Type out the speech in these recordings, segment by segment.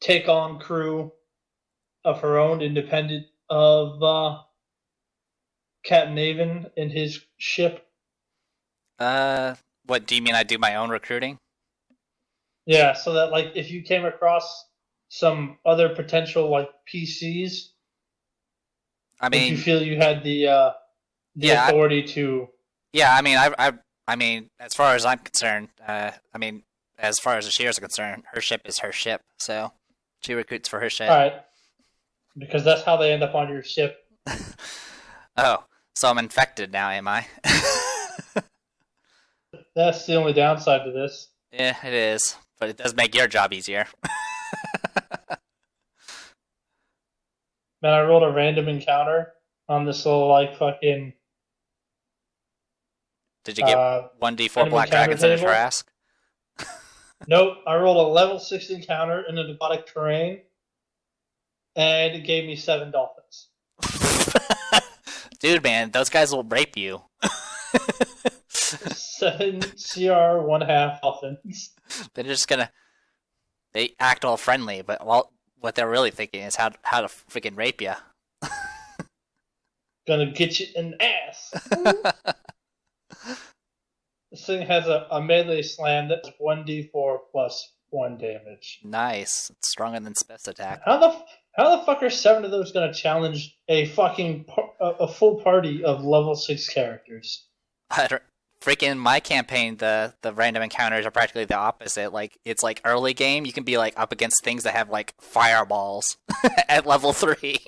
take on crew of her own, independent of Captain Avon and his ship. What do you mean? I do my own recruiting? Yeah, so that like if you came across some other potential like PCs, I would you mean, feel you had the yeah, authority to? yeah. I mean, as far as I'm concerned, I mean, as far as the Shears are concerned, her ship is her ship, so she recruits for her All ship. right, because that's how they end up on your ship. Oh, so I'm infected now, am I? That's the only downside to this. Yeah, it is, but it does make your job easier. Man, I rolled a random encounter on this little like fucking Did you get uh, 1d4 random black encounter dragons in a table. Trask? Nope, I rolled a level 6 encounter in an aquatic terrain, and it gave me 7 dolphins. Dude, man, those guys will rape you. 7 CR, one half dolphins. They're just gonna they act all friendly, but what they're really thinking is how to freaking rape you. Gonna get you in the ass. This thing has a melee slam that's 1d4 plus 1 damage. Nice, it's stronger than Spess attack. How the fuck are 7 of those gonna challenge a fucking a full party of level 6 characters? But freaking my campaign, the random encounters are practically the opposite. Like it's like early game, you can be like up against things that have like fireballs at level 3.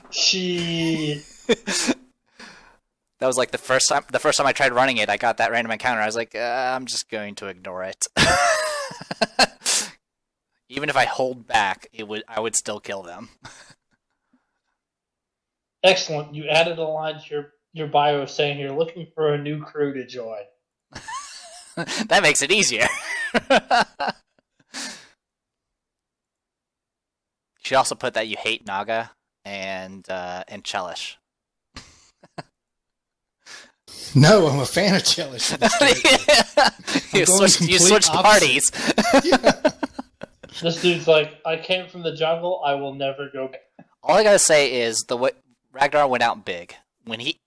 She That was like the first time. The first time I tried running it, I got that random encounter. I was like, I'm just going to ignore it. Even if I hold back, I would still kill them. excellent. You added a line to your bio saying you're looking for a new crew to join. That makes it easier. You should also put that you hate Naga and Chelish. No, I'm a fan of Chelish. You switched parties. Yeah. This dude's like, I came from the jungle. I will never go back. All I gotta say is Ragnar went out big.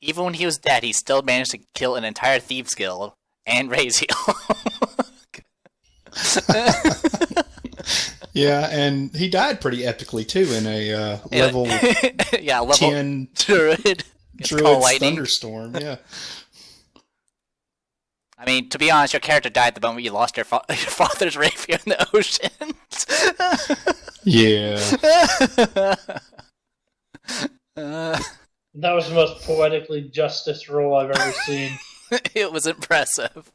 Even when he was dead, he still managed to kill an entire thieves guild and raise heal. Yeah, and he died pretty epically too in a level yeah, level 10 druid thunderstorm. Yeah. I mean, to be honest, your character died the moment you lost your father's rapier in the ocean. Yeah. That was the most poetically justice roll I've ever seen. It was impressive.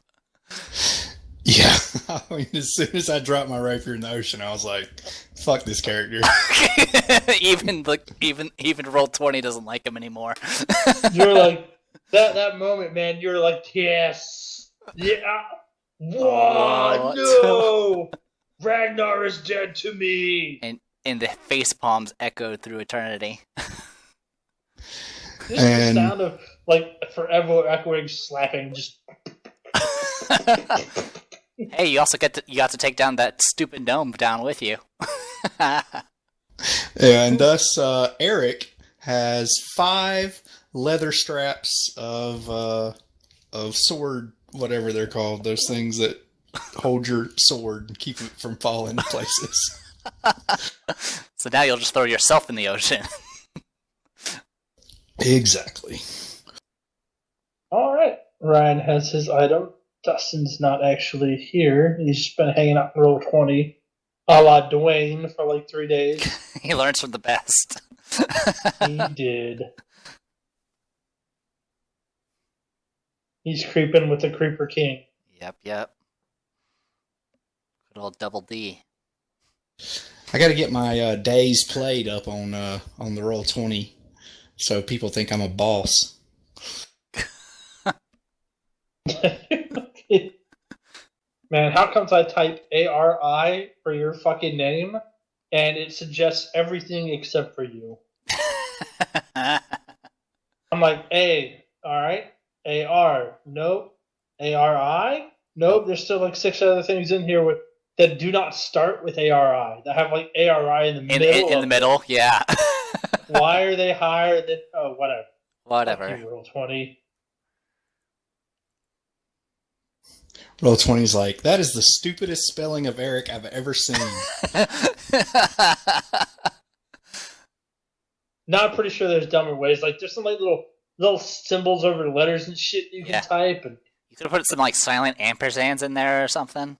Yeah. I mean, as soon as I dropped my rapier in the ocean, I was like, fuck this character. Even Roll20 doesn't like him anymore. You're like, that moment, man, you're like, yes. Yeah. What? No! Ragnar is dead to me! And the face palms echoed through eternity. Just the sound of, like, forever echoing slapping, just... Hey, you got to take down that stupid gnome down with you. Yeah, and thus Eric has 5 leather straps of sword, whatever they're called, those things that hold your sword and keep it from falling to places. So now you'll just throw yourself in the ocean. Exactly. Alright, Ryan has his item. Dustin's not actually here. He's just been hanging out in Roll20, a la Dwayne, for like 3 days. He learns from the best. He did. He's creeping with the Creeper King. Yep. Good old Double D. I got to get my days played up on the Roll20, so people think I'm a boss. Man, how comes I type ARI for your fucking name and it suggests everything except for you? I'm like, A, alright. AR, nope. ARI? Nope, there's still like 6 other things in here with that do not start with ARI. That have like ARI in the middle. In the middle, yeah. Why are they higher than? Oh, whatever. Whatever. Fuck you, Roll20. Roll20's like, that is the stupidest spelling of Eric I've ever seen. No, I'm pretty sure there's dumber ways. Like there's some like little symbols over letters and shit you can type, and you could have put some like silent ampersands in there or something.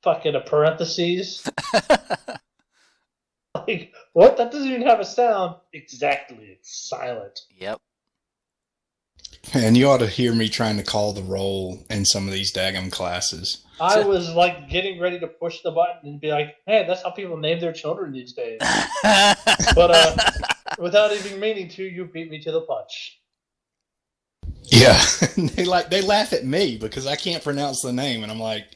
Fucking a parentheses. Like what? That doesn't even have a sound. Exactly, it's silent. Yep. And you ought to hear me trying to call the roll in some of these daggum classes. I was like getting ready to push the button and be like, "Hey, that's how people name their children these days." But without even meaning to, you beat me to the punch. Yeah, they laugh at me because I can't pronounce the name, and I'm like,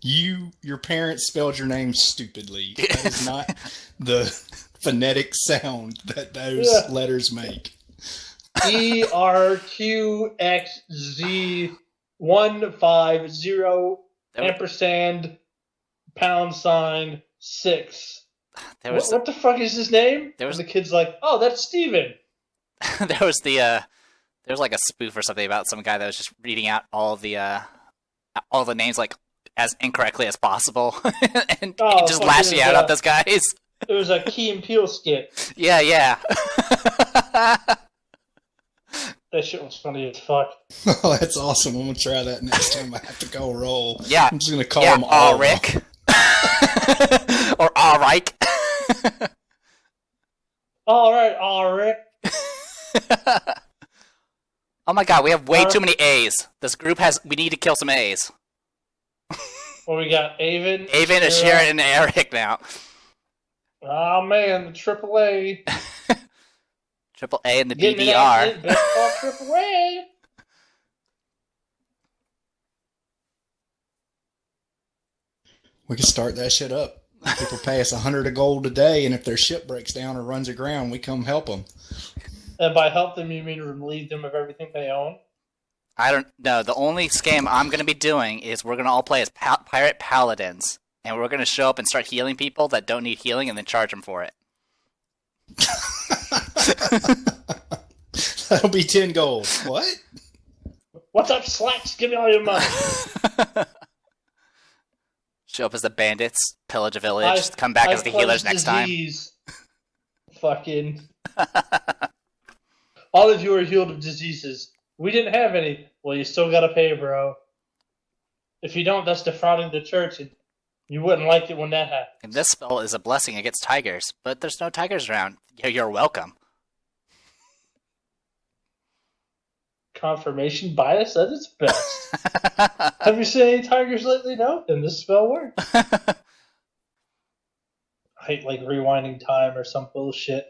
your parents spelled your name stupidly. That is not the phonetic sound that those letters make. ERQXZ150 ampersand $6. What the fuck is his name? And the kid's like, oh, that's Steven. There was like a spoof or something about some guy that was just reading out all the names like as incorrectly as possible and just lashing out at those guys. It was a Key and Peele skit. Yeah. That shit was funny as fuck. Oh, that's awesome. I'm going to try that next time I have to go roll. Yeah. I'm just going to call them all Rick. Or all Reich. All Rick. Oh my god, we have way too many A's. This group we need to kill some A's. Well, we got Avon, Ashira, and Eric now. Oh man, the AAA. AAA and the BDR. AAA. We can start that shit up. People pay us 100 of gold a day, and if their ship breaks down or runs aground, we come help them. And by help them, you mean relieve them of everything they own? I don't know. The only scam I'm going to be doing is we're going to all play as pirate paladins, and we're going to show up and start healing people that don't need healing, and then charge them for it. That'll be 10 gold. What? What's up, Slacks? Give me all your money. Show up as the bandits, pillage a village, come back as the healers next time. Fucking. All of you are healed of diseases. We didn't have any. Well, you still gotta pay, bro. If you don't, that's defrauding the church, and you wouldn't like it when that happens. And this spell is a blessing against tigers, but there's no tigers around. You're welcome. Confirmation bias at its best. Have you seen any tigers lately? No? Then this spell works. I hate like rewinding time or some bullshit.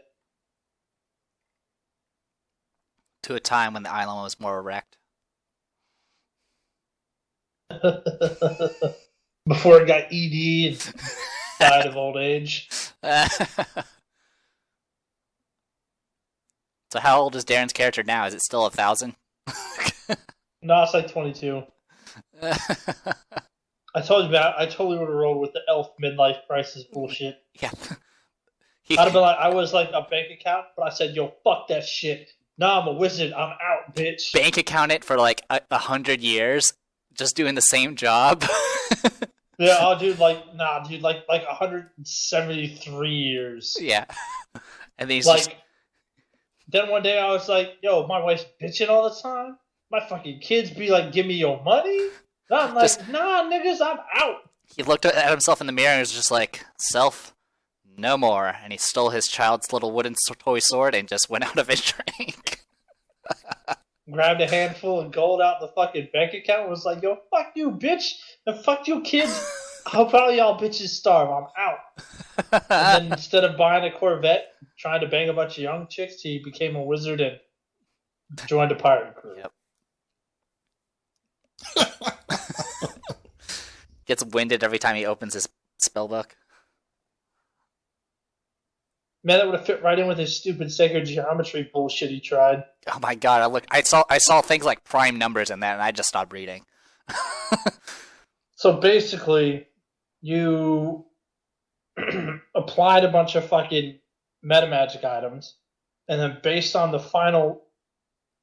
To a time when the island was more erect. Before it got ED and died of old age. So how old is Darren's character now? Is it still 1,000? No, it's like 22. I told you about. I totally would have rolled with the elf midlife crisis bullshit. Yeah. I'd have been like, I was like a bank account, but I said, "Yo, fuck that shit. Nah, I'm a wizard. I'm out, bitch." Bank accountant for like 100 years, just doing the same job. Yeah, oh, dude, like 173 years. Yeah, and these like. Then one day I was like, "Yo, my wife's bitching all the time. My fucking kids be like, give me your money." And I'm like, nah, niggas, I'm out. He looked at himself in the mirror and was just like, "Self, no more." And he stole his child's little wooden toy sword and just went out of his drink. Grabbed a handful of gold out the fucking bank account and was like, "Yo, fuck you, bitch. And fuck you, kids. I hope all y'all bitches starve. I'm out." And then instead of buying a Corvette, trying to bang a bunch of young chicks, he became a wizard and joined a pirate crew. Yep. Gets winded every time he opens his spellbook. Man, that would have fit right in with his stupid sacred geometry bullshit he tried. Oh my god! I saw things like prime numbers in that, and I just stopped reading. So basically, you applied a bunch of fucking meta magic items, and then based on the final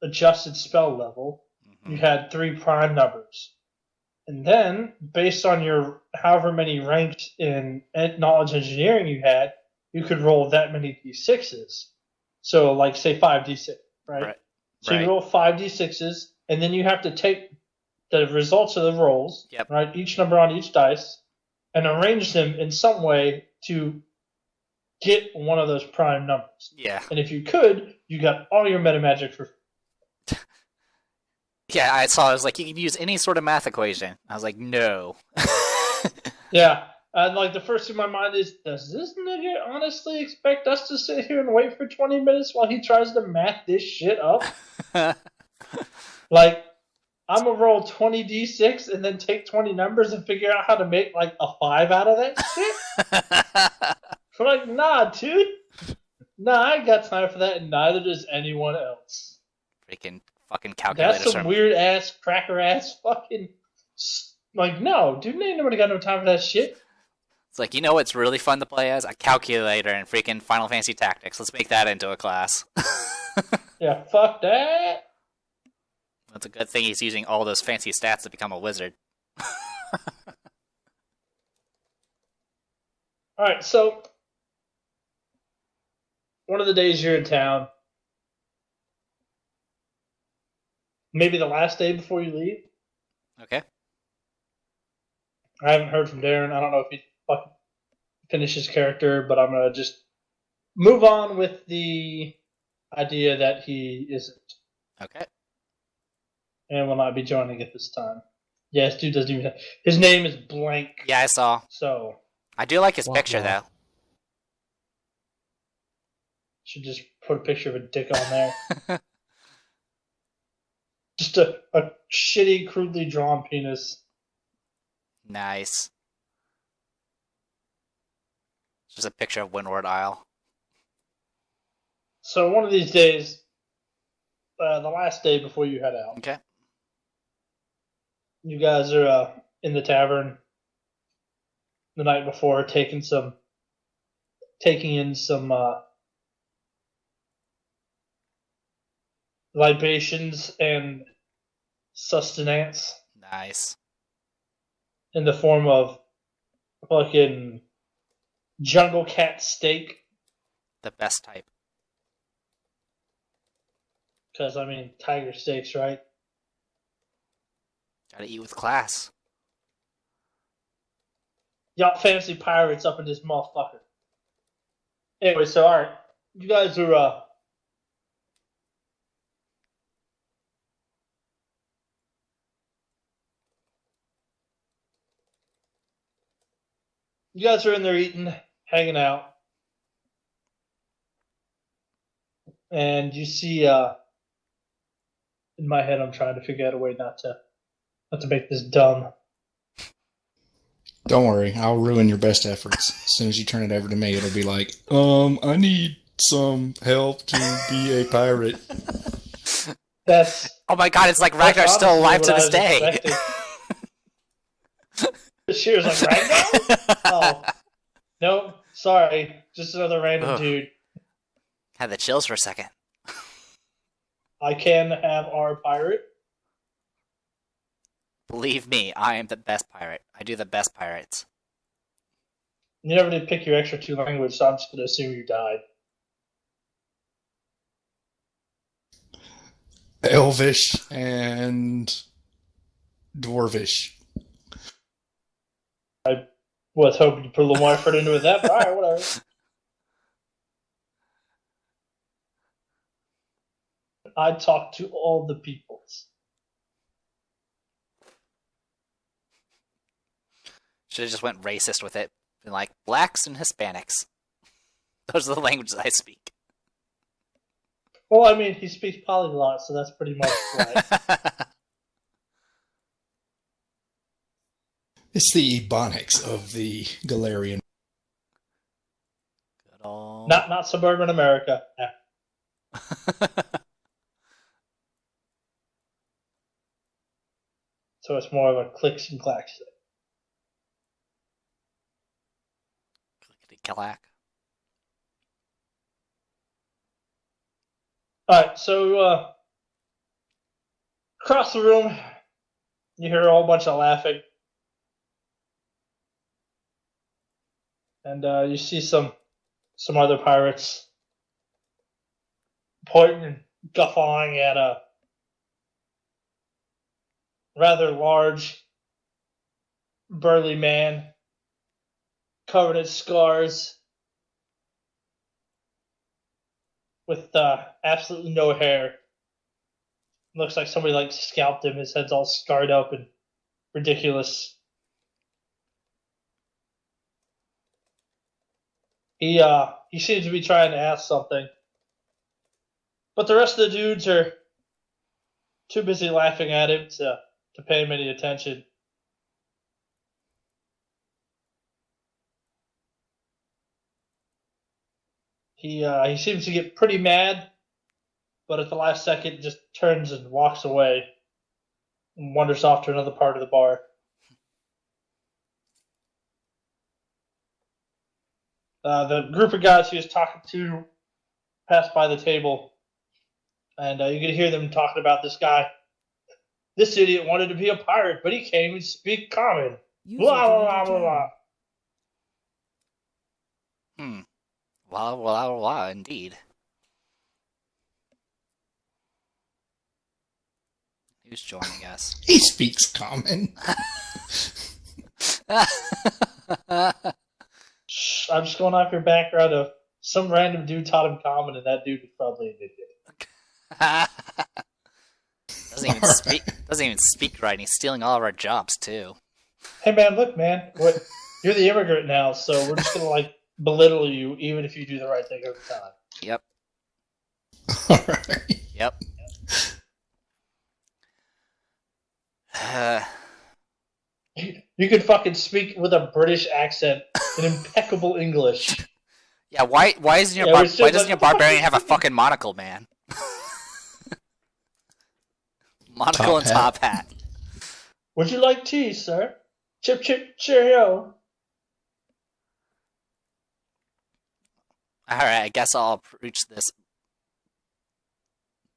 adjusted spell level, you had 3 prime numbers. And then, based on your however many ranks in knowledge engineering you had, you could roll that many d6s. So, like, say 5d6, right? So you roll 5d6s, and then you have to take the results of the rolls, right? Each number on each dice, and arrange them in some way to get one of those prime numbers. Yeah. And if you could, you got all your meta magic for free. Yeah, I saw. I was like, you can use any sort of math equation. I was like, no. Yeah, and like the first thing in my mind is, does this nigga honestly expect us to sit here and wait for 20 minutes while he tries to math this shit up? Like, I'm gonna roll 20d6 and then take 20 numbers and figure out how to make like a 5 out of that shit? I'm like, nah, dude. Nah, I ain't got time for that, and neither does anyone else. Freaking fucking calculator. That's some weird ass, cracker ass fucking. Like, no, dude, ain't nobody got no time for that shit. It's like, you know what's really fun to play as? A calculator in freaking Final Fantasy Tactics. Let's make that into a class. Yeah, fuck that. That's a good thing he's using all those fancy stats to become a wizard. Alright, so one of the days you're in town, maybe the last day before you leave. Okay. I haven't heard from Darren. I don't know if he fucking finished his character, but I'm gonna just move on with the idea that he isn't. Okay. And will not be joining at this time. Yes, dude doesn't even. His name is blank. Yeah, I saw. So I do like his picture though. Should just put a picture of a dick on there. Just a shitty, crudely drawn penis. Nice. Just a picture of Windward Isle. So one of these days, the last day before you head out. Okay. You guys are in the tavern the night before, taking in some libations and sustenance. Nice. In the form of fucking jungle cat steak. The best type. Because, I mean, tiger steaks, right? Gotta eat with class. Y'all fancy pirates up in this motherfucker. Anyway, so, alright. You guys are, you guys are in there eating, hanging out. And you see, in my head, I'm trying to figure out a way not to make this dumb. Don't worry, I'll ruin your best efforts. As soon as you turn it over to me, it'll be like, I need some help to be a pirate. That's. Oh my god, it's like Ragnar's still alive to this day. She was like, Ragnar? Oh. No, sorry. Just another random dude. Had the chills for a second. I can have our pirate. Believe me, I am the best pirate. I do the best pirates. You never did pick your extra 2 language, so I'm just going to assume you died. Elvish and Dwarvish. I was hoping to put a little more effort into it, but alright, whatever. I talk to all the peoples. Should have just went racist with it. Been like, blacks and Hispanics. Those are the languages I speak. Well, I mean, he speaks polyglot, so that's pretty much right. It's the Ebonics of the Galarian. Good old... Not suburban America. So it's more of a clicks and clacks thing. Clickety-clack. Alright, so across the room, you hear a whole bunch of laughing. And you see some other pirates pointing and guffawing at a rather large, burly man covered in scars with absolutely no hair. Looks like somebody scalped him. His head's all scarred up and ridiculous. He seems to be trying to ask something, but the rest of the dudes are too busy laughing at him to pay him any attention. He seems to get pretty mad, but at the last second just turns and walks away and wanders off to another part of the bar. The group of guys he was talking to passed by the table, and you could hear them talking about this guy. This idiot wanted to be a pirate, but he can't even speak common. Blah, blah, blah, blah, blah. Wow, indeed. Who's joining us? He speaks common. I'm just going off your background of some random dude taught him common, and that dude was probably an idiot. Doesn't even speak right. And he's stealing all of our jobs too. Hey man, look man, you're the immigrant now, so we're just gonna belittle you, even if you do the right thing every time. Yep. All right. Yep. You could fucking speak with a British accent in impeccable English. Yeah, why doesn't your barbarian have a fucking monocle, man? Monocle and top hat. Would you like tea, sir? Chip chip cheerio. Alright, I guess I'll approach this.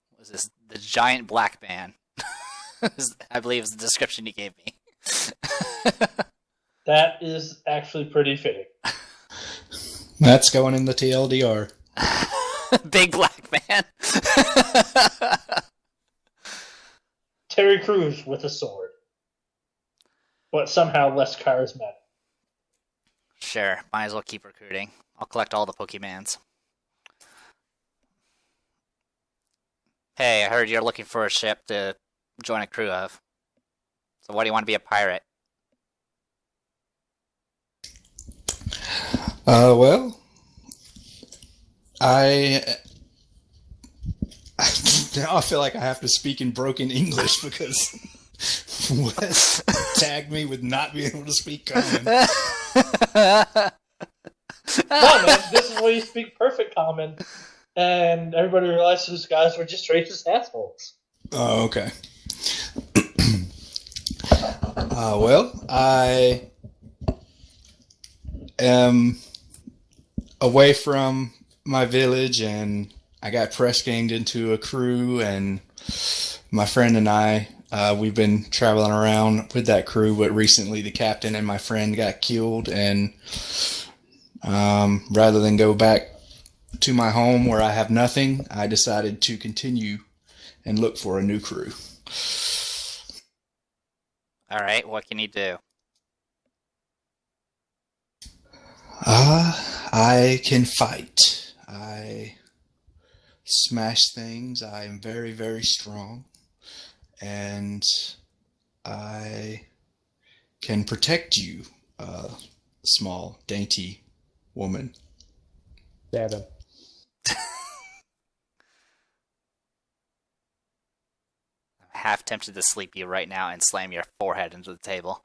What is this? The giant black man. I believe is the description you gave me. That is actually pretty fitting. That's going in the TLDR. Big black man. Terry Crews with a sword. But somehow less charismatic. Sure, might as well keep recruiting. I'll collect all the Pokemans. Hey, I heard you're looking for a ship to join a crew of. So why do you want to be a pirate? Well, now I feel like I have to speak in broken English because Wes tagged me with not being able to speak common. No, man, this is where you speak perfect common, and everybody realized those guys were just racist assholes. Oh, okay. Well, I am away from my village, and I got press ganged into a crew, and my friend and I, we've been traveling around with that crew, but recently the captain and my friend got killed, and rather than go back to my home where I have nothing, I decided to continue and look for a new crew. Alright, what can you do? I can fight. I smash things. I am very, very strong. And I can protect you, small, dainty woman. Stab him. I'm half tempted to sleep you right now and slam your forehead into the table.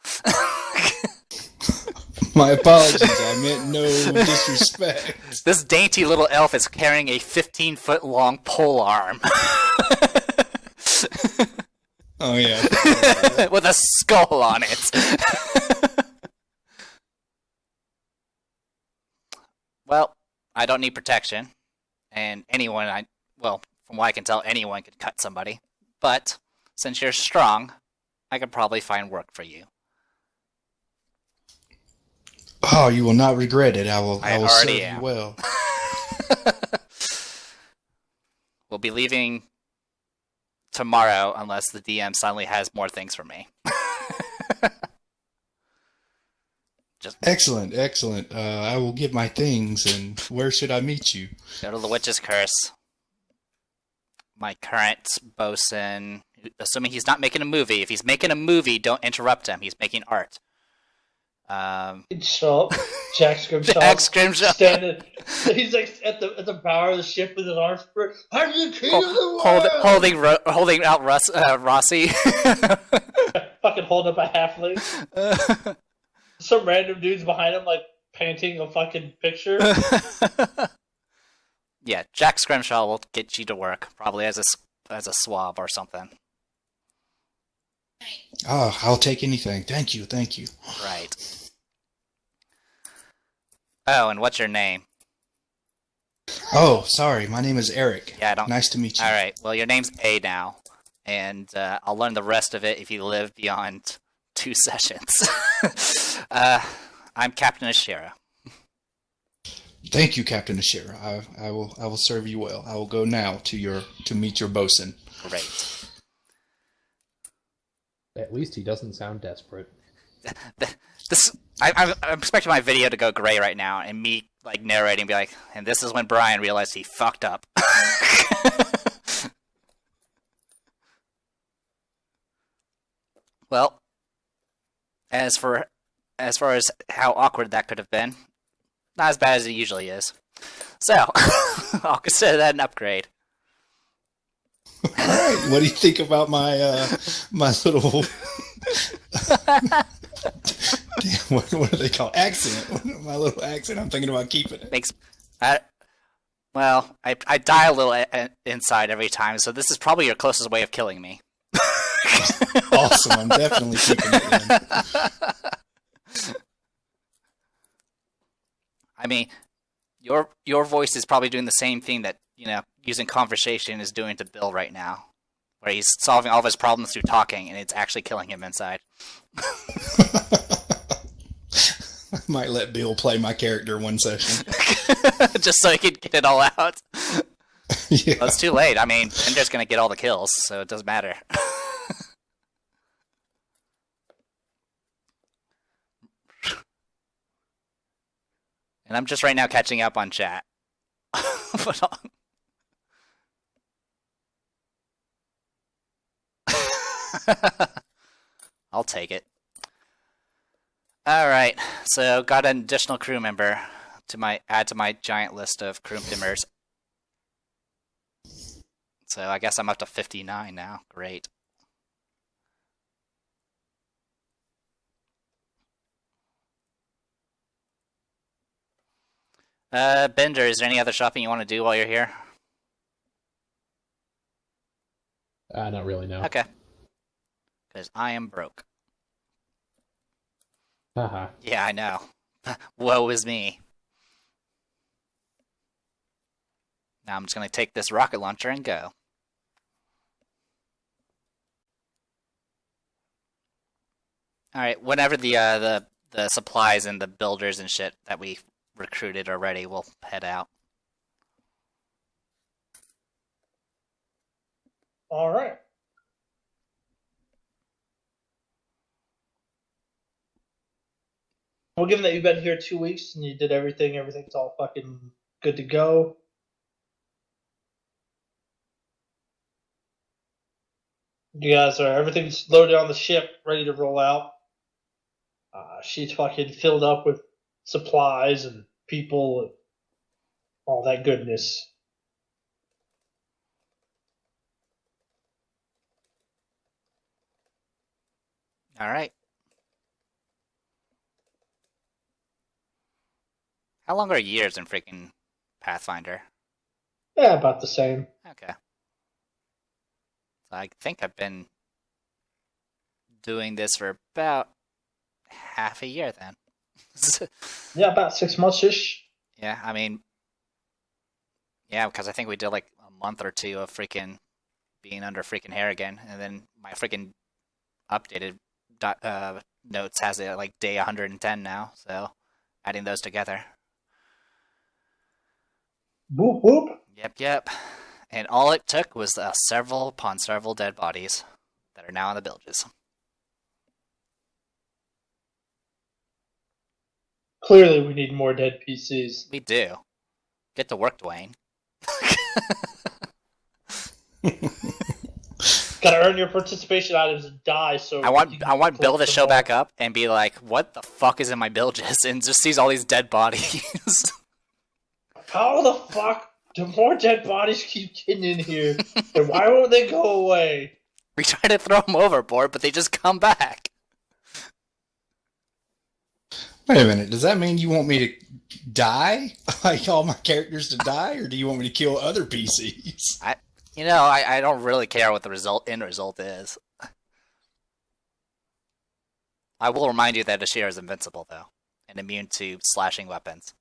My apologies, I meant no disrespect. This dainty little elf is carrying a 15-foot long pole arm. Oh, yeah. With a skull on it. I don't need protection, and well, from what I can tell, anyone could cut somebody. But since you're strong, I could probably find work for you. Oh, you will not regret it. I will serve already am. you well. We'll be leaving tomorrow unless the DM suddenly has more things for me. Excellent. I will get my things, and where should I meet you? Go to the Witch's Curse. My current bosun, assuming he's not making a movie. If he's making a movie, don't interrupt him. He's making art. Show up. Jack Scrimshaw. Jack Scrimshaw. Standing. He's like at the bow of the ship with his arms spread. How do you king of the world? Holding out Rossi. Fucking holding up a halfling. Some random dudes behind him, like, painting a fucking picture. Yeah, Jack Scrimshaw will get you to work, probably as a swab or something. Oh, I'll take anything. Thank you. Right. Oh, and what's your name? Oh, sorry. My name is Eric. Yeah, Nice to meet you. All right. Well, your name's A now, and I'll learn the rest of it if you live beyond 2 sessions. I'm Captain Ashira. Thank you, Captain Ashira. I will serve you well. I will go now to meet your bosun. Great. At least he doesn't sound desperate. I'm expecting my video to go gray right now, and me like narrating, be like, and this is when Brian realized he fucked up. Well, as far as how awkward that could have been, not as bad as it usually is. So, I'll consider that an upgrade. All right. What do you think about my my little damn, what do they call accent? My little accent. I'm thinking about keeping it. I die a little inside every time, so this is probably your closest way of killing me. Awesome. I'm definitely keeping it in. I mean, your voice is probably doing the same thing that, using conversation is doing to Bill right now, where he's solving all of his problems through talking, and it's actually killing him inside. I might let Bill play my character one session. Just so he can get it all out. Yeah. Well, it's too late. I mean, Banter's going to get all the kills, so it doesn't matter. And I'm just right now catching up on chat. I'll take it. Alright, so got an additional crew member to add to my giant list of crew members. So I guess I'm up to 59 now. Great. Bender, is there any other shopping you want to do while you're here? Not really, no. Okay. Because I am broke. Haha. Yeah, I know. Woe is me. Now I'm just going to take this rocket launcher and go. Alright, whenever the supplies and the builders and shit that we recruited already, we'll head out. All right. Well, given that you've been here 2 weeks and you did everything's all fucking good to go. You guys everything's loaded on the ship, ready to roll out. She's fucking filled up with supplies and people and all that goodness. All right. How long are years in freaking Pathfinder? Yeah, about the same. Okay. I think I've been doing this for about half a year then. Yeah, about 6 months-ish. Yeah, I mean, Yeah, because I think we did like a month or two of freaking being under freaking hair again, and then my freaking updated notes has it at like day 110 now, so adding those together. Whoop whoop. Yep. And all it took was several upon several dead bodies that are now on the villages. Clearly, we need more dead PCs. We do. Get to work, Dwayne. Gotta earn your participation items and die. So I want Bill to show back up and be like, "What the fuck is in my villages?" and just sees all these dead bodies. How the fuck do more dead bodies keep getting in here? And why won't they go away? We try to throw them overboard, but they just come back. Wait a minute, does that mean you want me to die? Like all my characters to die? Or do you want me to kill other PCs? I don't really care what the end result is. I will remind you that Ashira is invincible, though, and immune to slashing weapons.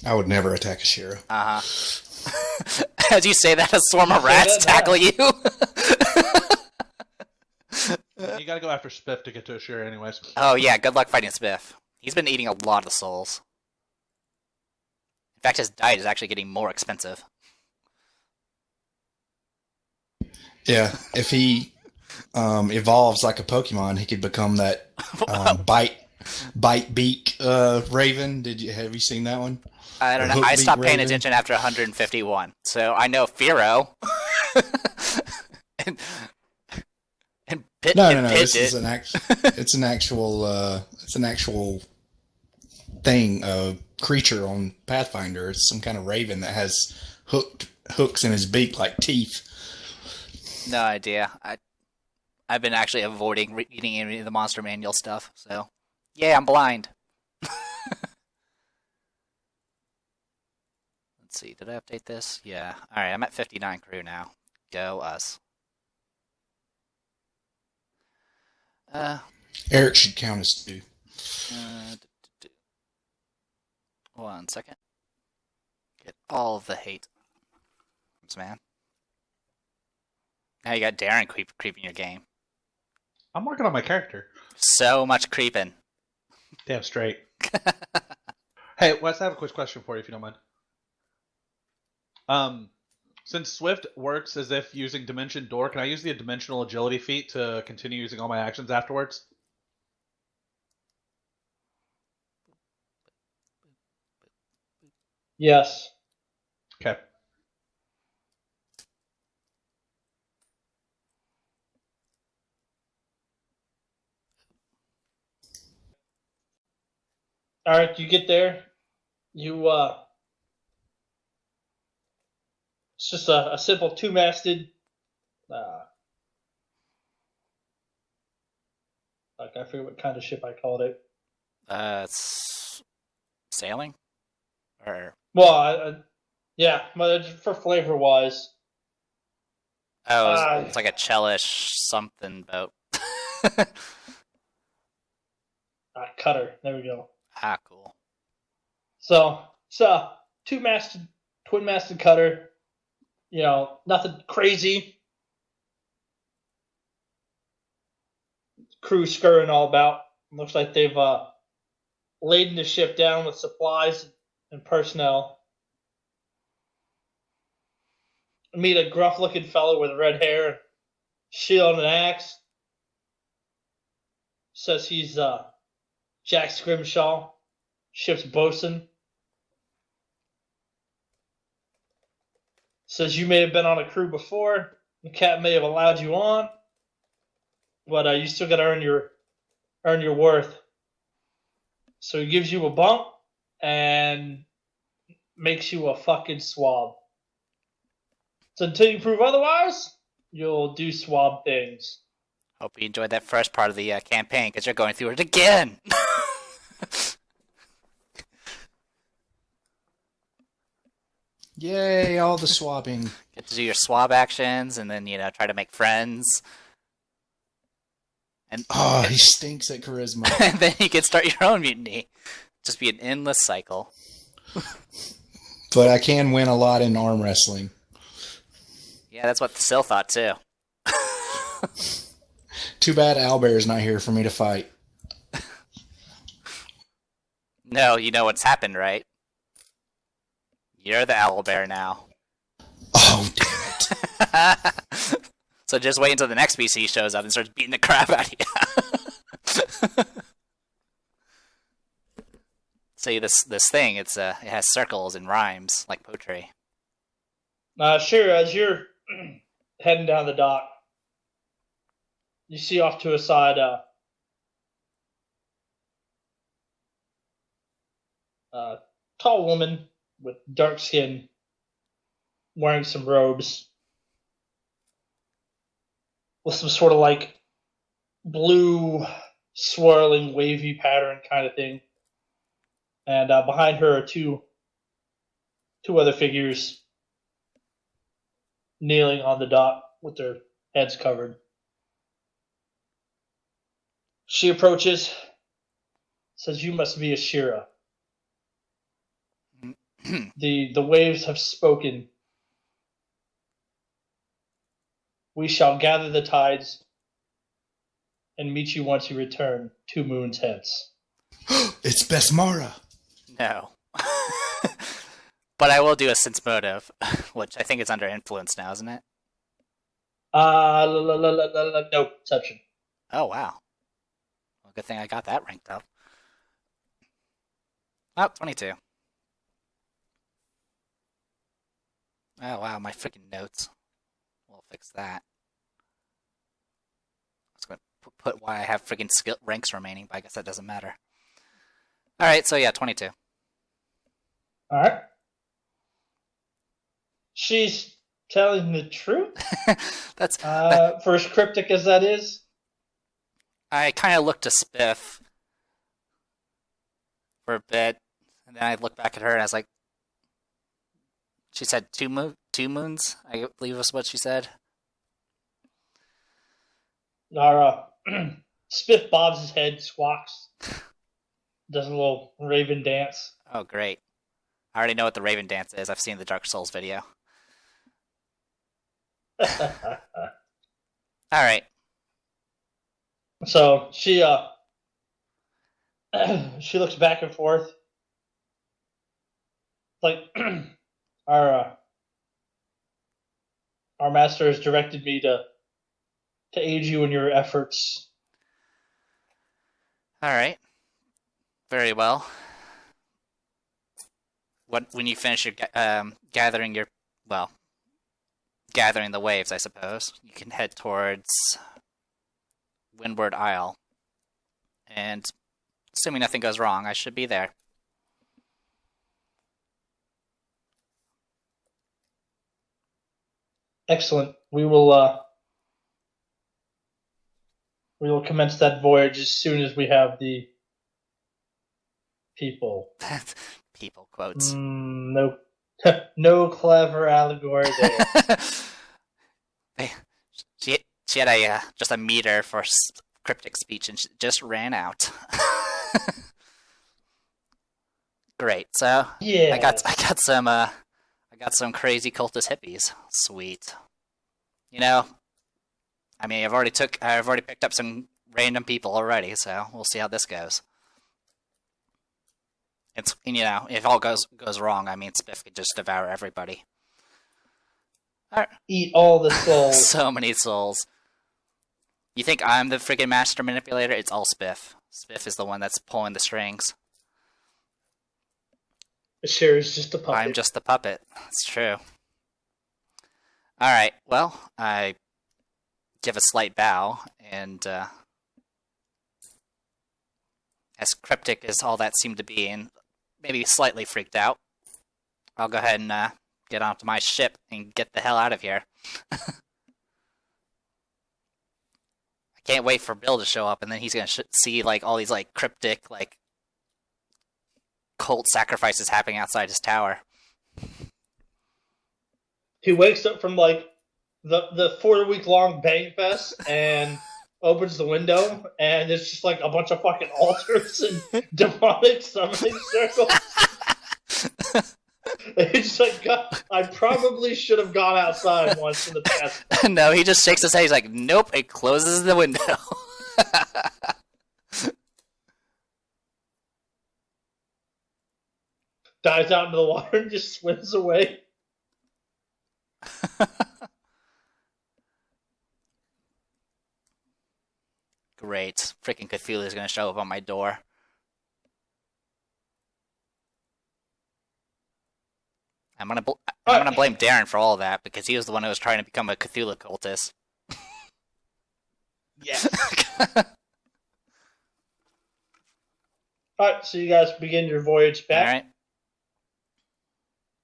I would never attack Ashira. As you say that, a swarm of rats tackle you. You gotta go after Spiff to get to Ashira anyways. Oh yeah, good luck fighting Spiff. He's been eating a lot of souls. In fact, his diet is actually getting more expensive. Yeah, if he evolves like a Pokemon, he could become that bite beak raven. Have you seen that one? I don't know. I stopped paying attention after 151, so I know Firo. and Pit. No. This is it's an actual thing, creature on Pathfinder. It's some kind of raven that has hooks in his beak like teeth. No idea. I've been actually avoiding reading any of the Monster Manual stuff, so yeah, I'm blind. Let's see, did I update this? Yeah. Alright, I'm at 59 crew now. Go us. Eric should count as 2. 1 second. Get all of the hate. Man. Now you got Darren creeping your game. I'm working on my character. So much creeping. Damn straight. Hey, Wes, I have a quick question for you, if you don't mind. Since Swift works as if using Dimension Door, can I use the Dimensional Agility feat to continue using all my actions afterwards? Yes. Okay. Alright, you get there. It's just a simple two-masted, I forget what kind of ship I called it. It's sailing? Or... Well, yeah, but for flavor-wise. Oh, it's like a Chellish something boat. Cutter, there we go. Ah, cool. So, it's a two-masted, twin-masted cutter. You know, nothing crazy. Crew scurrying all about. Looks like they've laden the ship down with supplies and personnel. Meet a gruff-looking fellow with red hair, shield and an axe. Says he's Jack Scrimshaw, ship's bosun. Says you may have been on a crew before. The captain may have allowed you on, but you still got to earn your worth. So he gives you a bump and makes you a fucking swab. So until you prove otherwise, you'll do swab things. Hope you enjoyed that first part of the campaign, because you're going through it again. Yay, all the swabbing. Get to do your swab actions, and then, try to make friends. And he stinks at charisma. And then you can start your own mutiny. Just be an endless cycle. but I can win a lot in arm wrestling. Yeah, that's what the Sil thought too. Too bad Owlbear's not here for me to fight. No, you know what's happened, right? You're the Owlbear now. Oh, damn it. So just wait until the next PC shows up and starts beating the crap out of you. See, this thing, it has circles and rhymes, like poetry. Sure, as you're heading down the dock, you see off to a side tall woman with dark skin, wearing some robes, with some sort of like blue, swirling, wavy pattern kind of thing. And behind her are two other figures kneeling on the dock with their heads covered. She approaches, says, "You must be Ashira. The waves have spoken. We shall gather the tides and meet you once you return 2 moons hence." It's Besmara. No. But I will do a sense motive, which I think is under influence now, isn't it? No, perception. Oh, wow. Well, good thing I got that ranked up. Oh, 22. Oh, wow, my freaking notes. We'll fix that. I was going to put why I have freaking skill ranks remaining, but I guess that doesn't matter. Alright, so yeah, 22. Alright. She's telling the truth? That's for as cryptic as that is? I kind of looked to Spiff for a bit, and then I looked back at her and I was like, she said 2 moons, I believe was what she said. Spiff bobs his head, squawks, does a little raven dance. Oh, great. I already know what the raven dance is. I've seen the Dark Souls video. Alright. So she she looks back and forth. Like our master has directed me to aid you in your efforts. Alright. Very well. When you finish your gathering the waves, I suppose, you can head towards Windward Isle. And assuming nothing goes wrong, I should be there. Excellent. We will commence that voyage as soon as we have the people. People quotes. No, no clever allegory there. She had just a meter for cryptic speech, and she just ran out. Great. So yeah, I got some crazy cultist hippies. Sweet. You know, I mean, I've already picked up some random people already, so we'll see how this goes. If all goes wrong, I mean, Spiff could just devour everybody. Eat all the souls. So many souls. You think I'm the friggin' master manipulator? It's all Spiff. Spiff is the one that's pulling the strings. Sure, it's just a puppet. I'm just the puppet. It's true. Alright, well, I give a slight bow, and as cryptic as all that seemed to be, and maybe slightly freaked out, I'll go ahead and get onto my ship and get the hell out of here. I can't wait for Bill to show up, and then he's gonna see like all these like cryptic like cult sacrifices happening outside his tower. He wakes up from like the 4-week-long bang fest and opens the window, and it's just like a bunch of fucking altars and demonic summoning circles. It's like, God, I probably should have gone outside once in the past. No, he just shakes his head. He's like, nope, it closes the window. Dives out into the water and just swims away. Great. Freaking Cthulhu's gonna show up on my door. I'm gonna blame Darren for all that because he was the one who was trying to become a Cthulhu cultist. Yes. Alright, so you guys begin your voyage back. Alright.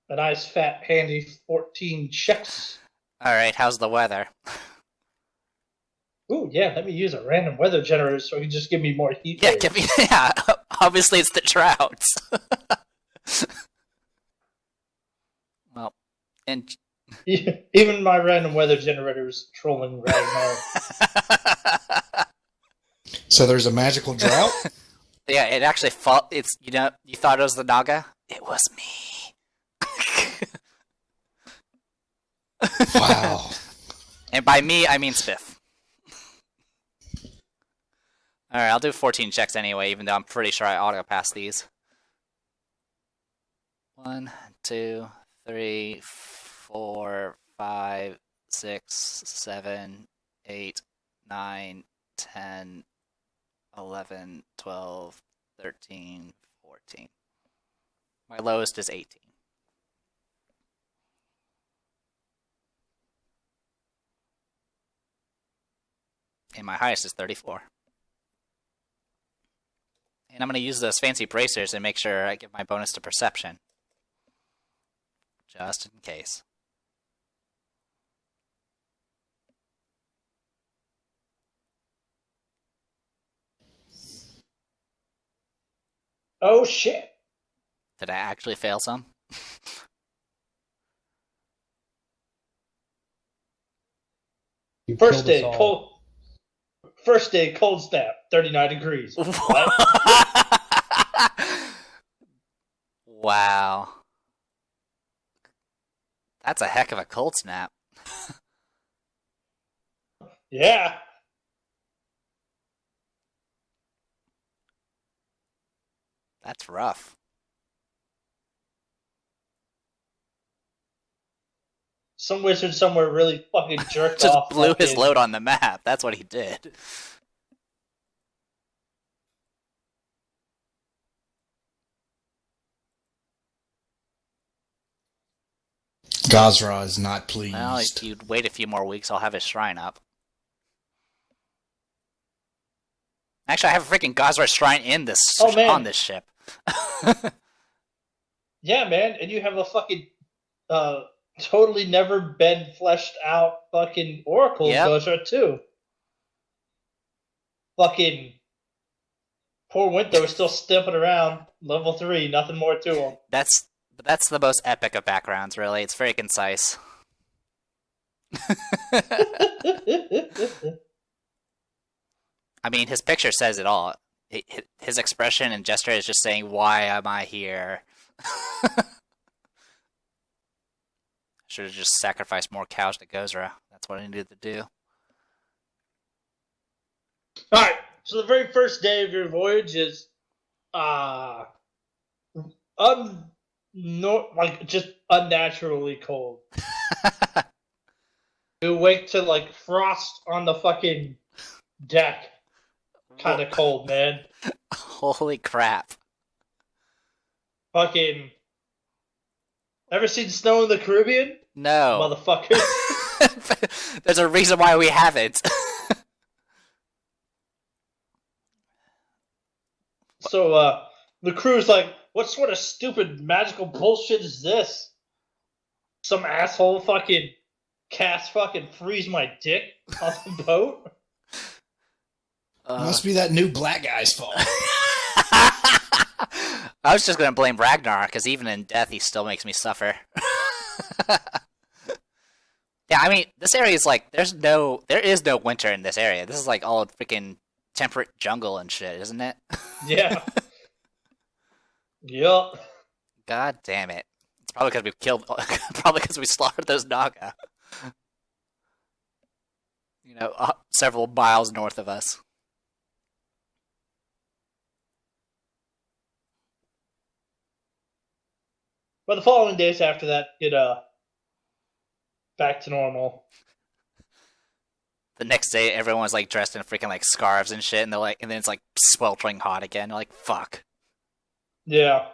A nice, fat, handy 14 checks. Alright, how's the weather? Ooh, yeah, let me use a random weather generator so it can just give me more heat. Yeah, give me. Yeah, obviously it's the droughts. Well, and even my random weather generator is trolling Ragnar. So there's a magical drought? yeah, it actually it's you thought it was the Naga? It was me. Wow. And by me, I mean Spiff. Alright, I'll do 14 checks anyway, even though I'm pretty sure I auto-pass these. 1, 2, 3, 4, 5, 6, 7, 8, 9, 10, 11, 12, 13, 14. My lowest is 18. And my highest is 34. And I'm going to use those fancy bracers and make sure I give my bonus to perception. Just in case. Oh, shit. Did I actually fail some? First day, cold snap, 39 degrees. Wow. That's a heck of a cold snap. Yeah. That's rough. Some wizard somewhere really fucking jerked Just off. blew his load on the map. That's what he did. Gazra is not pleased. Well, if you'd wait a few more weeks, I'll have his shrine up. Actually, I have a freaking Gazra shrine in this on this ship. Yeah, man, and you have a fucking totally never been fleshed out fucking Oracle Gazra too. Fucking poor Winter was still stepping around, level 3, nothing more to him. That's the most epic of backgrounds, really. It's very concise. I mean, his picture says it all. His expression and gesture is just saying, "Why am I here?" Should have just sacrificed more cows to Gozra. That's what I needed to do. Alright, so the very first day of your voyage is just unnaturally cold. You wake to like frost on the fucking deck. Kind of cold, man. Holy crap. Fucking ever seen snow in the Caribbean? No. Motherfuckers. There's a reason why we haven't. So, the crew's like, what sort of stupid magical bullshit is this? Some asshole fucking cast fucking freeze my dick on the boat? Must be that new black guy's fault. I was just gonna blame Ragnar, because even in death he still makes me suffer. Yeah, I mean, this area is like, there is no winter in this area. This is like all freaking temperate jungle and shit, isn't it? Yeah. Yup. God damn it. Probably because we killed. Probably because we slaughtered those Naga. Several miles north of us. But the following days after that, it back to normal. The next day, everyone's like dressed in freaking like scarves and shit, and then it's like sweltering hot again. They're like, fuck. Yeah.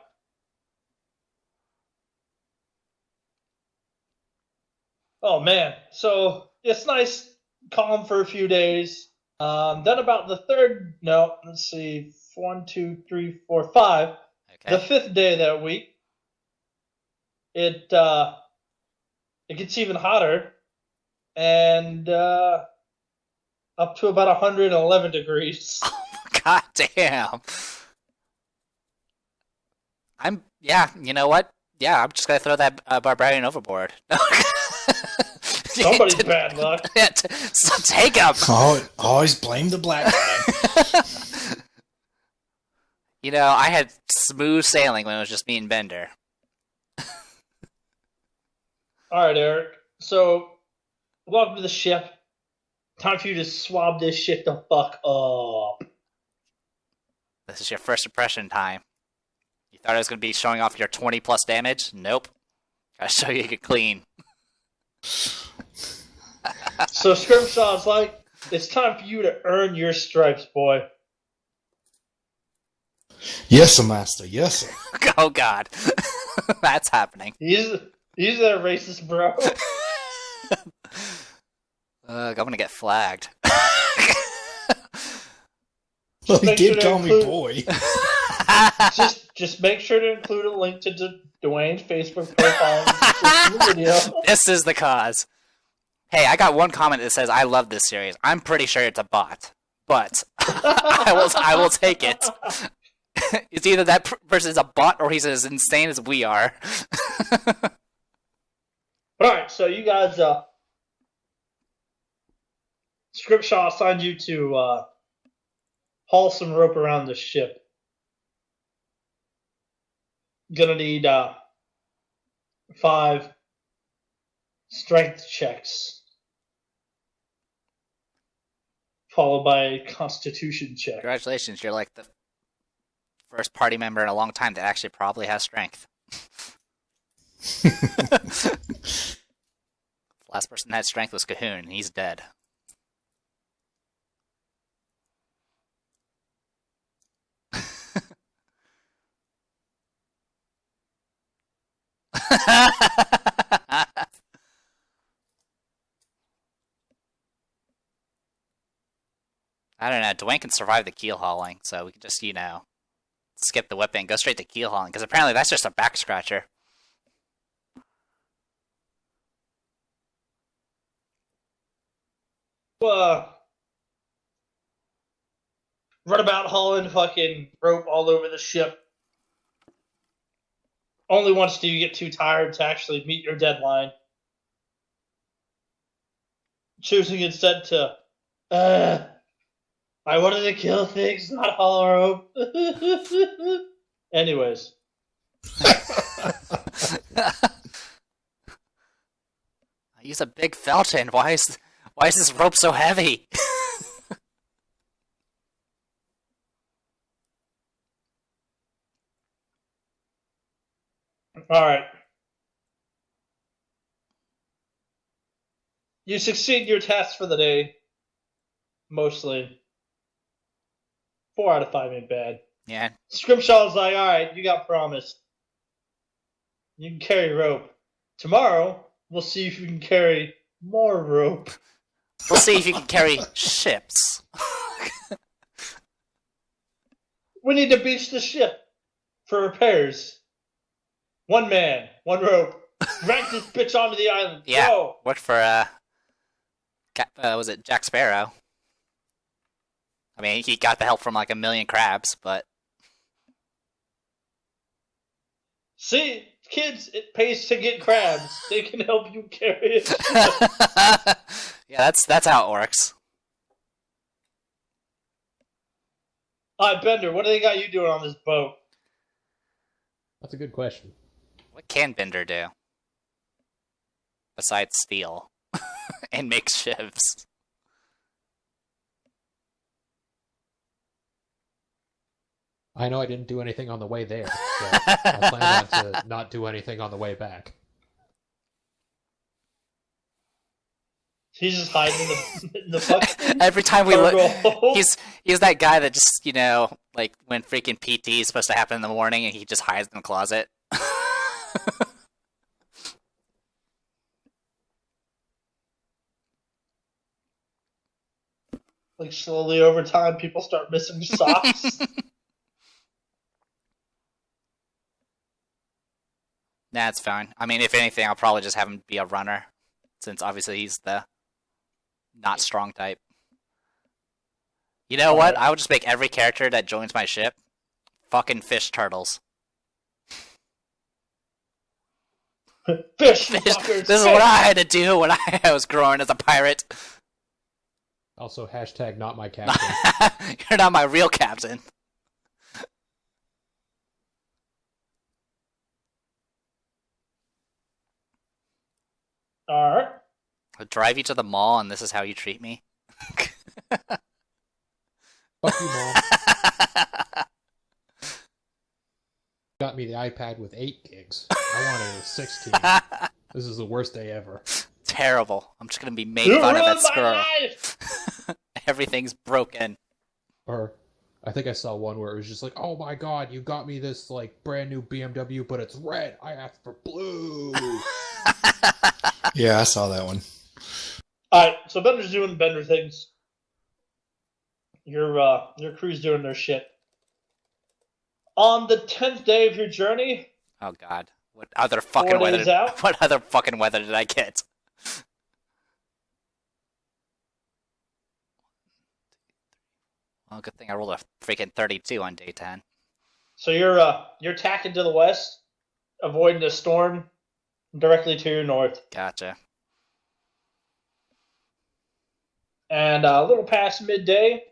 Oh man, so it's nice, calm for a few days. Then about the third, no, let's see, 1, 2, 3, 4, 5. Okay. The fifth day of that week, it gets even hotter, and up to about 111 degrees. God damn. You know what? Yeah, I'm just gonna throw that barbarian overboard. Somebody's bad luck. So take him. Always blame the black guy. I had smooth sailing when it was just me and Bender. Alright, Eric. So, welcome to the ship. Time for you to swab this shit the fuck up. This is your first impression time. You thought I was going to be showing off your 20 plus damage? Nope. Gotta show you get clean. So Scrimshaw's like, it's time for you to earn your stripes, boy. Yes, sir, master. Yes, sir. Oh god. That's happening. He's that racist, bro. I'm gonna get flagged. Well, he did call me boy. just make sure to include a link to Dwayne's Facebook profile in the video. This is the cause. Hey, I got one comment that says I love this series. I'm pretty sure it's a bot, but I will take it. It's either that person is a bot or he's as insane as we are. Alright, so you guys, Scriptshaw assigned you to haul some rope around the ship. Gonna need 5 strength checks, followed by a constitution check. Congratulations, you're like the first party member in a long time that actually probably has strength. The last person that had strength was Cahoon, and he's dead. I don't know. Dwayne can survive the keel hauling, so we can just, skip the whipping, go straight to keel hauling, because apparently that's just a back scratcher. Run about hauling fucking rope all over the ship. Only once do you get too tired to actually meet your deadline. Choosing instead to, I wanted to kill things, not haul rope. Anyways. I use a big Felton. Why is this rope so heavy? Alright. You succeed your task for the day. Mostly. 4 out of 5 ain't bad. Yeah. Scrimshaw's like, alright, you got promised. You can carry rope. Tomorrow, we'll see if you can carry more rope. We'll see if you can carry ships. We need to beach the ship for repairs. 1 man, 1 rope. Drag this bitch onto the island. Yeah. Go. Worked for, was it Jack Sparrow? I mean, he got the help from like a million crabs, but... See, kids, it pays to get crabs. They can help you carry it. Yeah, that's how it works. Alright, Bender, what do they got you doing on this boat? That's a good question. What can Bender do? Besides steal and make shivs. I know I didn't do anything on the way there, so I plan on to not do anything on the way back. He's just hiding in the fucking Every time we look, cargo. he's that guy that just, you know, like when freaking PT is supposed to happen in the morning and he just hides in the closet. Like slowly over time, people start missing socks. Nah, it's fine. I mean, if anything, I'll probably just have him be a runner, since obviously he's the not strong type. You know what? I would just make every character that joins my ship fucking fish turtles. Fish. This is what I had to do when I was growing as a pirate. Also, hashtag not my captain. You're not my real captain. All right. I'll drive you to the mall, and this is how you treat me. Fuck you, Mom. Got me the iPad with 8 gigs. I wanted a 16. This is the worst day ever. Terrible. I'm just gonna be made fun of at school. Everything's broken. Or, I think I saw one where it was just like, oh my god, you got me this, like, brand new BMW, but it's red. I asked for blue. Yeah, I saw that one. All right, so Bender's doing Bender things. Your crew's doing their shit. On the 10th day of your journey. Oh god. What other fucking weather? What other fucking weather did I get? Well, good thing I rolled a freaking 32 on day 10. So you're tacking to the west, avoiding a storm directly to your north. Gotcha. And a little past midday,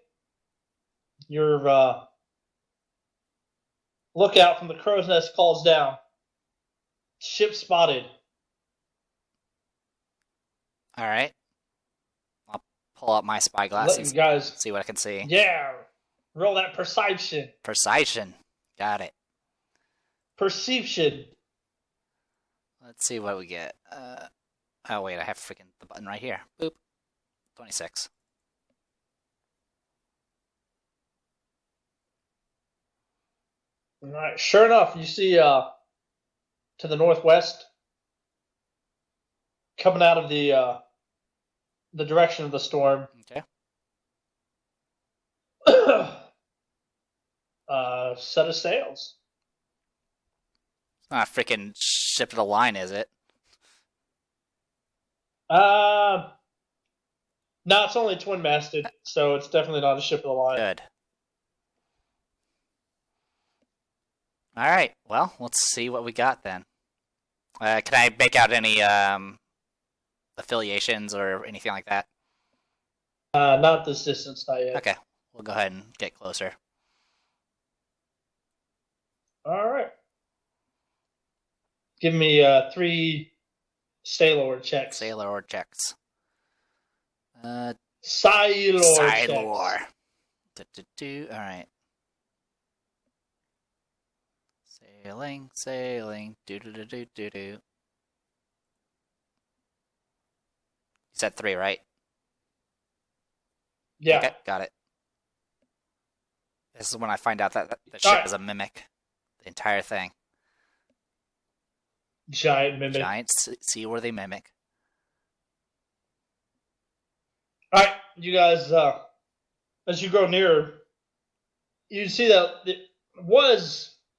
your lookout from the crow's nest calls down. Ship spotted. All right. I'll pull out my spyglass Let and you guys see what I can see. Yeah, roll that perception. Perception. Got it. Perception. Let's see what we get. Oh wait, I have freaking the button right here. Boop. 26. All right. Sure enough, you see to the northwest, coming out of the direction of the storm. Okay. Set of sails. It's not a freaking ship of the line, is it? No, it's only twin-masted, so it's definitely not a ship of the line. Good. All right. Well, let's see what we got then. Can I make out any affiliations or anything like that? Not this distance, not yet. Okay. We'll go ahead and get closer. All right. Give me 3 Sailor checks. Sailor checks. Sailor checks. All right. Sailing. Do. You said 3, right? Yeah. Okay, got it. This is when I find out that the ship is a mimic. The entire thing. Giant mimic. Giant seaworthy mimic. All right, you guys. As you grow nearer, you see that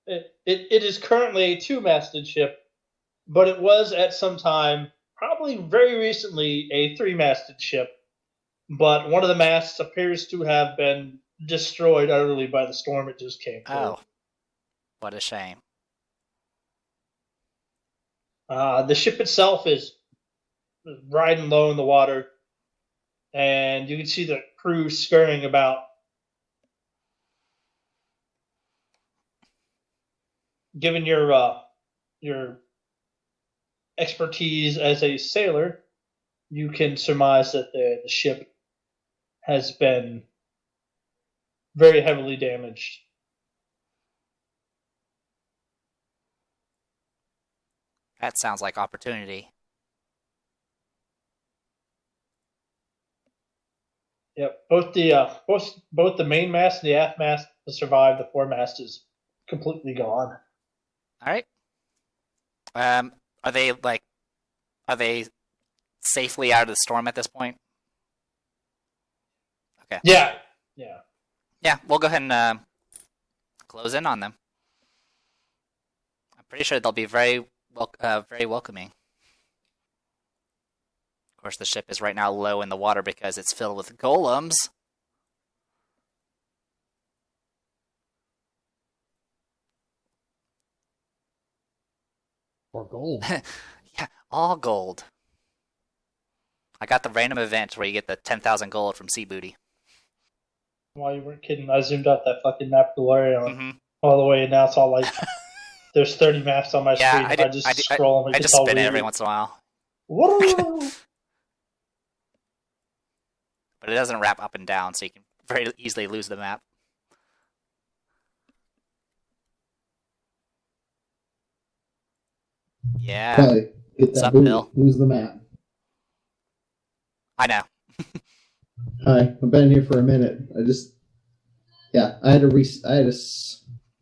it is currently a 2-masted ship, but it was at some time, probably very recently, a 3-masted ship. But one of the masts appears to have been destroyed utterly by the storm it just came through. Oh, what a shame. The ship itself is riding low in the water, and you can see the crew scurrying about. Given your expertise as a sailor, you can surmise that the ship has been very heavily damaged. That sounds like opportunity. Yep, both the main mast and the aft mast have survived. The foremast is completely gone. All right. Are they safely out of the storm at this point? Okay. Yeah. Yeah, we'll go ahead and close in on them. I'm pretty sure they'll be very welcoming. Of course, the ship is right now low in the water because it's filled with golems. Or gold. Yeah, all gold. I got the random event where you get the 10,000 gold from Sea Booty. Well, you weren't kidding. I zoomed out that fucking map Galarian all the way, and now it's all like there's 30 maps on my screen. I just scroll and I just spin it every once in a while. But it doesn't wrap up and down, so you can very easily lose the map. Yeah. Probably get What's that up, booty, Bill? lose the map. I know. Hi, I've been here for a minute. I had to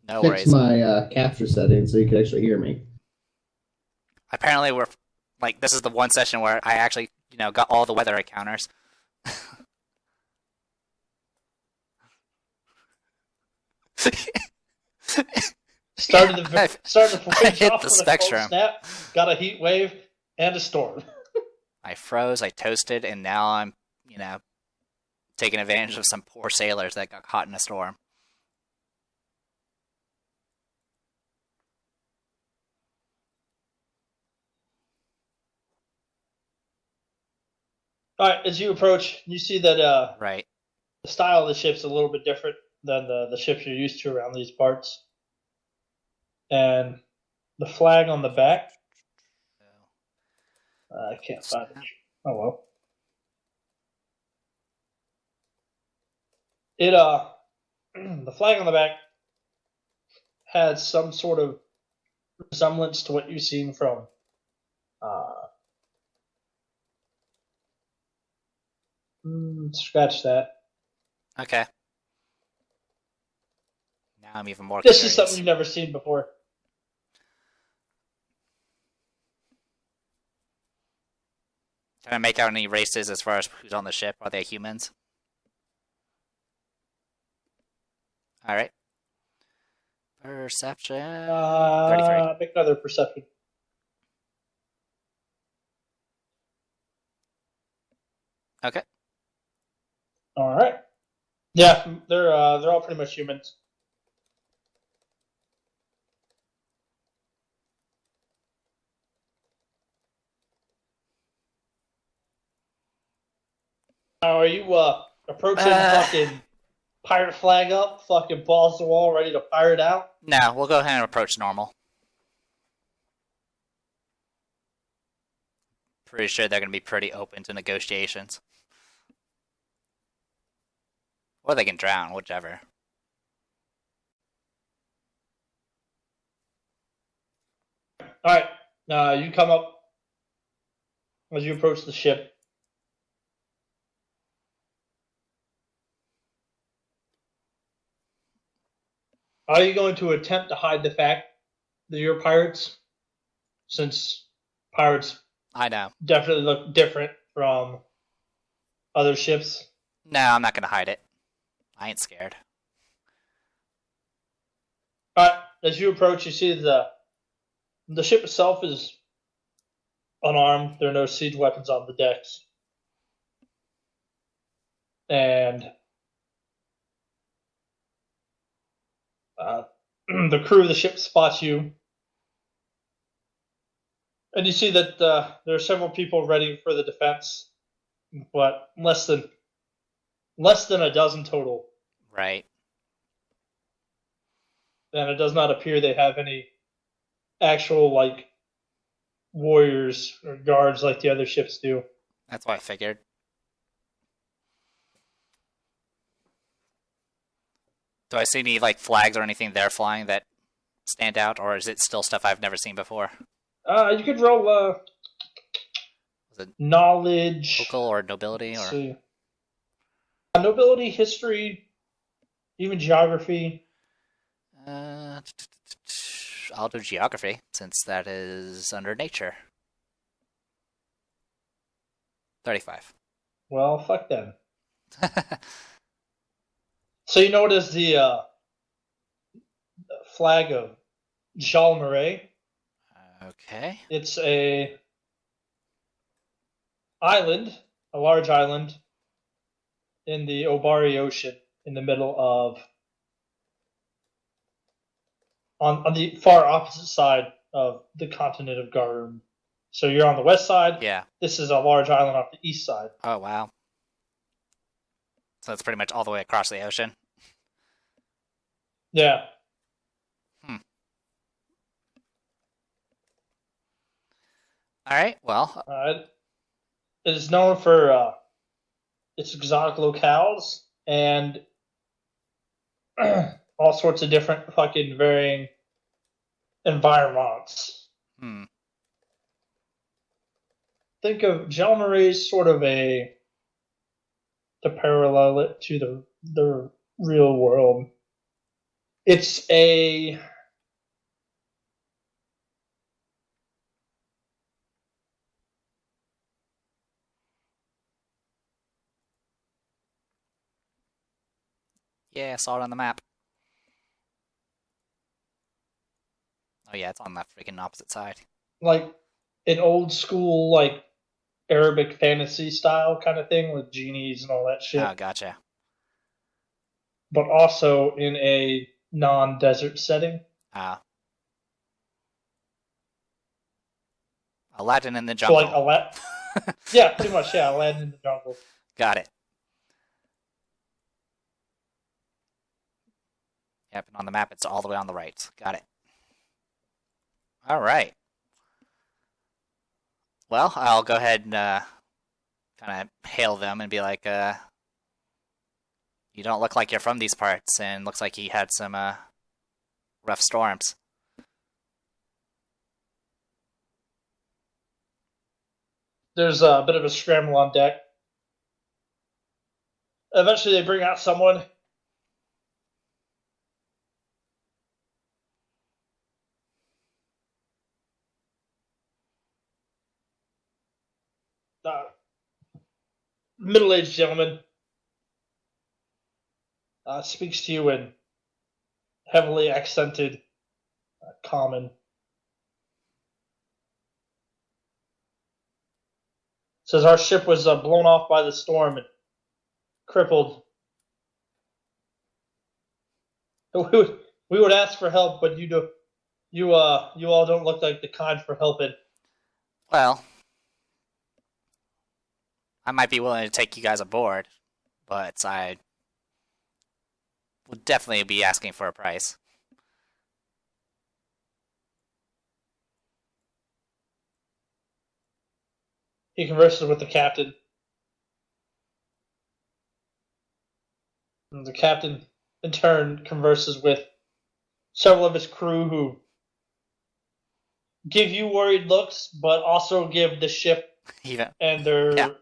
No fix worries. my capture settings so you could actually hear me. Apparently, this is the one session where I actually, got all the weather encounters. Started the I hit the spectrum. Snap, got a heat wave and a storm. I froze, I toasted, and now I'm, taking advantage of some poor sailors that got caught in a storm. All right, as you approach, you see that right. The style of the ship's a little bit different than the ships you're used to around these parts. And the flag on the back, I can't find it. Oh well. The flag on the back has some sort of resemblance to what you've seen from scratch that. Okay. Now I'm even more This curious. is something you've never seen before. Can I make out any races as far as who's on the ship? Are they humans? Alright. Perception. 33. Make another perception. Okay. All right. Yeah, they're all pretty much humans. Now, are you approaching fucking pirate flag up, fucking balls to the wall, ready to pirate out? No, we'll go ahead and approach normal. Pretty sure they're going to be pretty open to negotiations. Or they can drown, whichever. Alright, you come up as you approach the ship. Are you going to attempt to hide the fact that you're pirates? Since pirates I know. definitely look different from other ships. No, I'm not going to hide it. I ain't scared. Alright, as you approach, you see the ship itself is unarmed. There are no siege weapons on the decks. And the crew of the ship spots you. And you see that there are several people ready for the defense, but less than a dozen total. Right. And it does not appear they have any actual warriors or guards like the other ships do. That's what I figured. Do I see any like flags or anything there flying that stand out, or is it still stuff I've never seen before? You could roll Is it knowledge, local or nobility, let's or see. Nobility, history, even geography. I'll do geography since that is under nature. 35. Well, fuck them. So you know what is the flag of Jean Marais? Okay. It's a island, a large island in the Obari Ocean in the middle of on the far opposite side of the continent of Garum. So you're on the west side. Yeah. This is a large island off the east side. Oh, wow. So that's pretty much all the way across the ocean. Yeah. All right, well. It is known for its exotic locales and all sorts of different fucking varying environments. Think of Jean Marais sort of to parallel it to the real world. It's a Yeah, I saw it on the map. Oh yeah, it's on the freaking opposite side. like an old school like Arabic fantasy style kind of thing with genies and all that shit. Oh, gotcha. But also in a non-desert setting. Aladdin in the jungle. So like yeah, pretty much, yeah, Aladdin in the jungle. Got it. Yep, and on the map it's all the way on the right. Got it. All right. Well, I'll go ahead and kind of hail them and be like, you don't look like you're from these parts, and looks like you had some rough storms. There's a bit of a scramble on deck. Eventually they bring out someone. Middle-aged gentleman speaks to you in heavily accented common. Says our ship was blown off by the storm and crippled. We would ask for help, but you all don't look like the kind for helping. Well, I might be willing to take you guys aboard, but I would definitely be asking for a price. He converses with the captain. And the captain, in turn, converses with several of his crew who give you worried looks, but also give the ship and their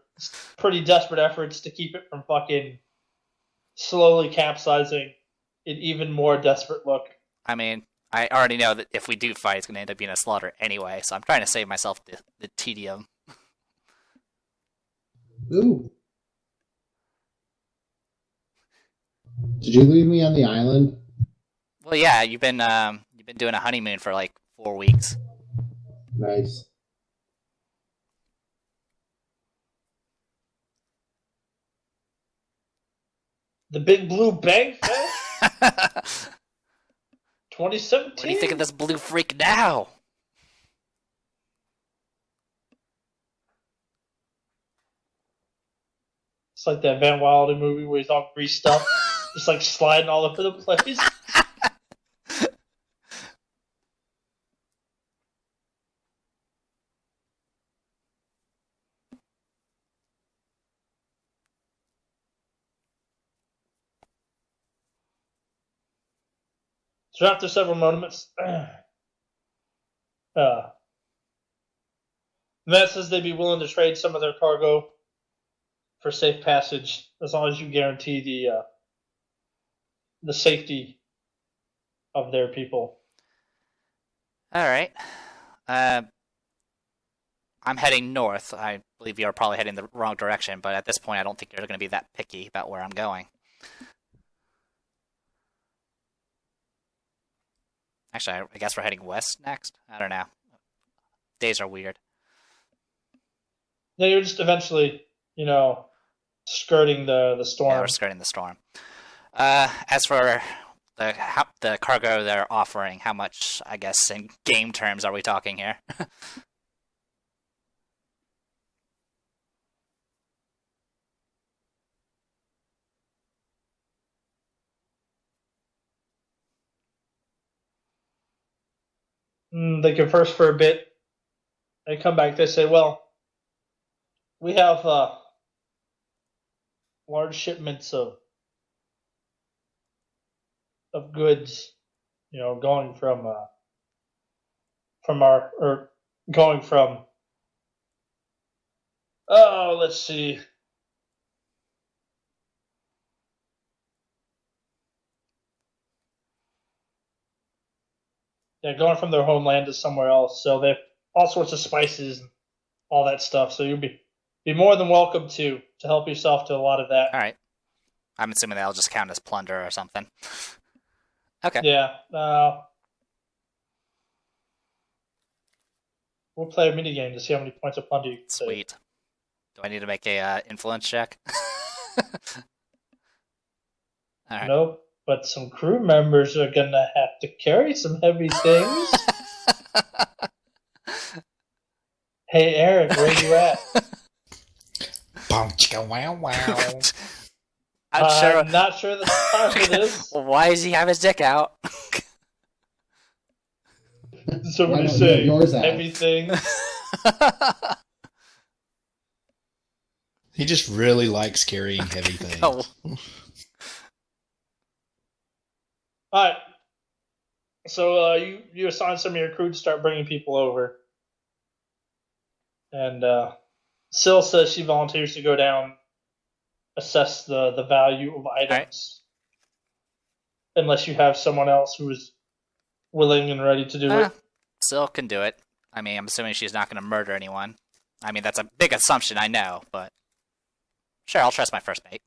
pretty desperate efforts to keep it from fucking slowly capsizing an even more desperate look. I mean, I already know that if we do fight, it's going to end up being a slaughter anyway, so I'm trying to save myself the tedium. Ooh. Did you leave me on the island? Well, yeah, you've been doing a honeymoon for like 4 weeks. Nice. The Big Blue Bang Fest? 2017? What do you think of this blue freak now? It's like that Van Wilder movie where he's all greased up, just like sliding all over the place. So after several moments, Matt says they'd be willing to trade some of their cargo for safe passage as long as you guarantee the safety of their people. All right. I'm heading north. I believe you're probably heading the wrong direction, but at this point, I don't think you're going to be that picky about where I'm going. Actually, I guess we're heading west next. I don't know. Days are weird. Yeah, you're just eventually, skirting the storm. Yeah, we're skirting the storm. As for the cargo they're offering, how much, I guess, in game terms are we talking here? They converse for a bit. They come back. They say, "Well, we have large shipments of goods, going from let's see." Yeah, going from their homeland to somewhere else. So they have all sorts of spices and all that stuff. So you'll be more than welcome to help yourself to a lot of that. All right. I'm assuming that'll just count as plunder or something. Okay. Yeah. We'll play a minigame to see how many points of plunder you can save. Sweet. Do I need to make a influence check? All right. Nope. But some crew members are gonna have to carry some heavy things. Hey, Eric, where you at? Wow wow. I'm not sure the time for this. Well, why does he have his dick out? Somebody say heavy things. He just really likes carrying heavy things. Oh. All right. So you assign some of your crew to start bringing people over, and Syl says she volunteers to go down, assess the value of items, unless you have someone else who is willing and ready to do it. Syl can do it. I mean, I'm assuming she's not going to murder anyone. I mean, that's a big assumption, I know, but sure, I'll trust my first mate.